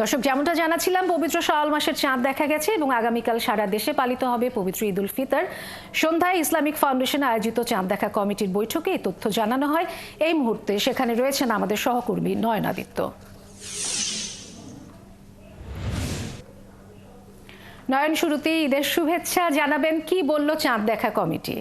দর্শক, যেমনটা জানাচ্ছিলাম, পবিত্র শাওয়াল মাসের চাঁদ দেখা গেছে এবং আগামীকাল সারা দেশে পালিত হবে পবিত্র ঈদ উল ফিতর। সন্ধ্যায় ইসলামিক ফাউন্ডেশন আয়োজিত চাঁদ দেখা কমিটির বৈঠকে এই তথ্য জানানো হয়। এই মুহূর্তে সেখানে রয়েছেন আমাদের সহকর্মী নয়নাদিত্য। নয়ন, শুরুতেই ঈদের শুভেচ্ছা জানাবেন, কি বলল চাঁদ দেখা কমিটি?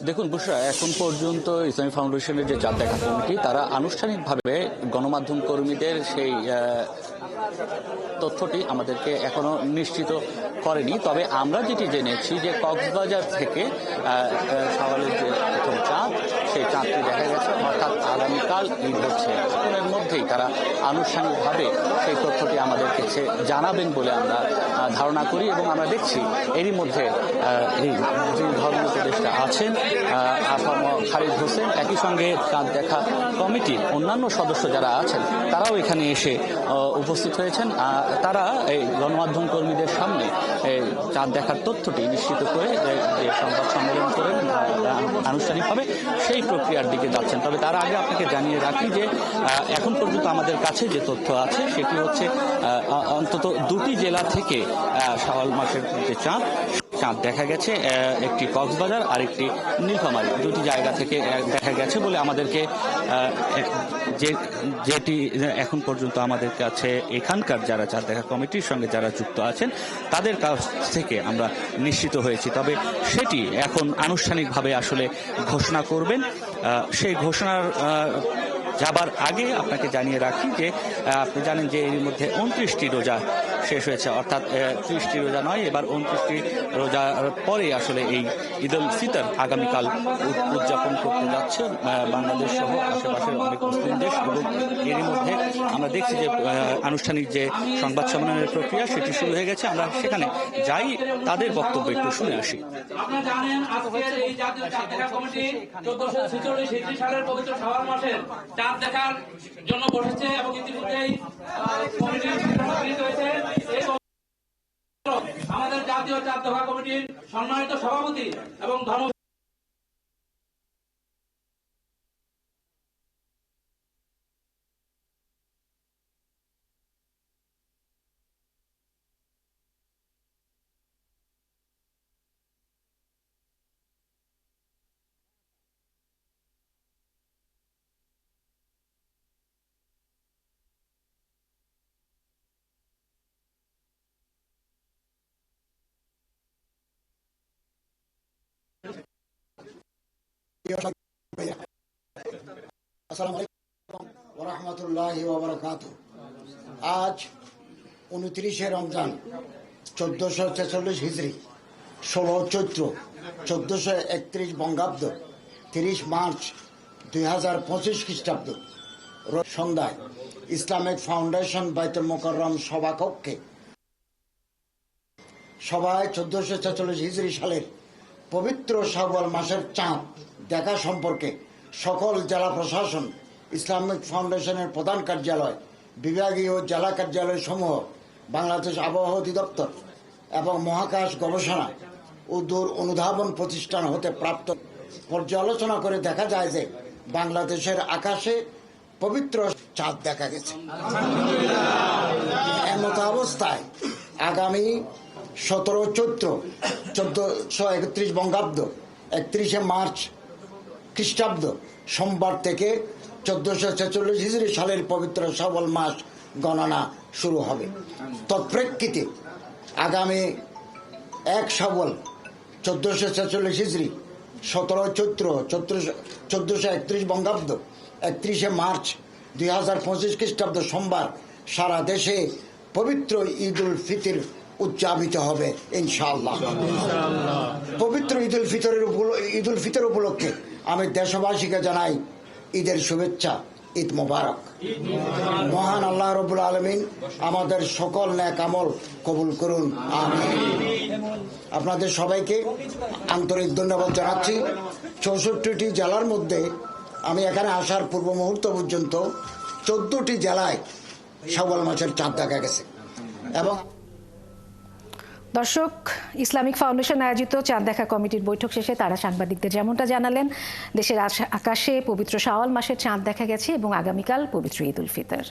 দেখুন বুশরা, এখন পর্যন্ত ইসলামিক ফাউন্ডেশনের যে চাঁদ দেখা কমিটি তারা আনুষ্ঠানিকভাবে গণমাধ্যম কর্মীদের সেই তথ্যটি আমাদেরকে এখনো নিশ্চিত করেনি। তবে আমরা যেটি জেনেছি যে কক্সবাজার থেকে শাওয়ালের যে প্রথম চাঁদ, সেই চাঁদটি দেখা গেছে, অর্থাৎ আগামীকাল ঈদ হচ্ছে। এর মধ্যেই তারা আনুষ্ঠানিকভাবে সেই তথ্যটি আমাদের কাছে জানাবেন বলে আমরা ধারণা করি এবং আমরা দেখছি এরই মধ্যে এই যে ধর্ম উপদেষ্টা আছেন আফম খালিদ হোসেন, একই সঙ্গে চাঁদ দেখা কমিটির অন্যান্য সদস্য যারা আছেন তারাও এখানে এসে উপস্থিত হয়েছেন। তারা এই গণমাধ্যম কর্মীদের সামনে চাঁদ দেখার তথ্যটি নিশ্চিত করে যে সংবাদ সম্মেলন করেন আনুষ্ঠানিকভাবে সেই প্রক্রিয়ার দিকে যাচ্ছেন। তবে তার আগে আপনাকে জানিয়ে রাখি যে এখন পর্যন্ত আমাদের কাছে যে তথ্য আছে সেটি হচ্ছে অন্তত দুটি জেলা থেকে শাওয়াল মাসের যে চাঁদ দেখা গেছে, একটি কক্সবাজার আর একটি নীলফামারী, দুটি জায়গা থেকে দেখা গেছে বলে আমাদেরকে যেটি এখন পর্যন্ত আমাদের কাছে এখানকার যারা চাঁদ দেখা কমিটির সঙ্গে যারা যুক্ত আছেন তাদের কাছ থেকে আমরা নিশ্চিত হয়েছি। তবে সেটি এখন আনুষ্ঠানিকভাবে আসলে ঘোষণা করবেন। সেই ঘোষণার যাবার আগে আপনাকে জানিয়ে রাখি যে আপনি জানেন যে এর মধ্যে 29টি রোজা শেষ হয়েছে, অর্থাৎ 30টি রোজা নয়, এবার 29টি রোজার পরে আসলে এই ঈদ উল ফিতর আগামীকাল উদযাপন করতে যাচ্ছে বাংলাদেশ সহ আশেপাশের অনেক মুসলিম দেশ। এবং এরই মধ্যে আমরা দেখছি যে আনুষ্ঠানিক যে সংবাদ সম্মেলনের প্রক্রিয়া সেটি শুরু হয়ে গেছে। আমরা সেখানে যাই, তাদের বক্তব্য একটু শুনে আসি। আপনারা জানেন আজকের এই জাতীয় চাঁদ দেখা কমিটি 1446 হিজরি সালের পবিত্র শাওয়াল মাসের চাঁদ দেখার জন্য বসেছে এবং ইতিমধ্যেই কমিটির সিদ্ধান্ত গৃহীত হয়েছে। আমাদের জাতীয় চাঁদ দেখা কমিটির সম্মানিত সভাপতি এবং ধর্ম আসসালামু আলাইকুম ওয়া রাহমাতুল্লাহি ওয়া বারাকাতুহু। আজ 29শে রমজান 1446 হিজরি, 16 চৈত্র 1431 বঙ্গাব্দ, 30 মার্চ 2025 খ্রিস্টাব্দ সন্ধ্যায় ইসলামিক ফাউন্ডেশন বাইতুল মোকাররম সভাকক্ষে সভায় 1446 হিজরি সালের পবিত্র শাওয়াল মাসের চাঁদ দেখা সম্পর্কে সকল জেলা প্রশাসন, ইসলামিক ফাউন্ডেশনের প্রধান কার্যালয়, বিভাগীয় জেলা কার্যালয় সমূহ, বাংলাদেশ আবহাওয়া অধিদপ্তর এবং মহাকাশ গবেষণা ও দূর অনুধাবন প্রতিষ্ঠান হতে প্রাপ্ত পর্যালোচনা করে দেখা যায় যে বাংলাদেশের আকাশে পবিত্র চাঁদ দেখা গেছে। এমত অবস্থায় আগামী 17 চৈত্র 1431 বঙ্গাব্দ, 31শে মার্চ খ্রিস্টাব্দ সোমবার থেকে 1446 হিজরি সালের পবিত্র শাওয়াল মাস গণনা শুরু হবে। তৎপ্রেক্ষিতে আগামী 1 শাওয়াল 1446 হিজরি, 17 চৈত্র 1431 বঙ্গাব্দ, 31শে মার্চ 2025 খ্রিস্টাব্দ সোমবার সারা দেশে পবিত্র ঈদ উল ফিতর উদযাপিত হবে ইনশাআল্লাহ। পবিত্র ঈদ উল ফিতর উপলক্ষে আমি দেশবাসীকে জানাই ঈদের শুভেচ্ছা, ঈদ মোবারক। মহান আল্লাহ রব্বুল আলামিন আমাদের সকল নেক আমল কবুল করুন, আমিন। আপনাদের সবাইকে আন্তরিক ধন্যবাদ জানাচ্ছি। 64টি জেলার মধ্যে আমি এখানে আসার পূর্ব মুহূর্ত পর্যন্ত 14টি জেলায় শাওয়াল মাসের চাঁদ দেখা গেছে এবং দর্শক, ইসলামিক ফাউন্ডেশন আয়োজিত চাঁদ দেখা কমিটির বৈঠক শেষে তারা সাংবাদিকদের যেমনটা জানালেন, দেশের আকাশে পবিত্র শাওয়াল মাসের চাঁদ দেখা গেছে এবং আগামীকাল পবিত্র ঈদ উল ফিতর।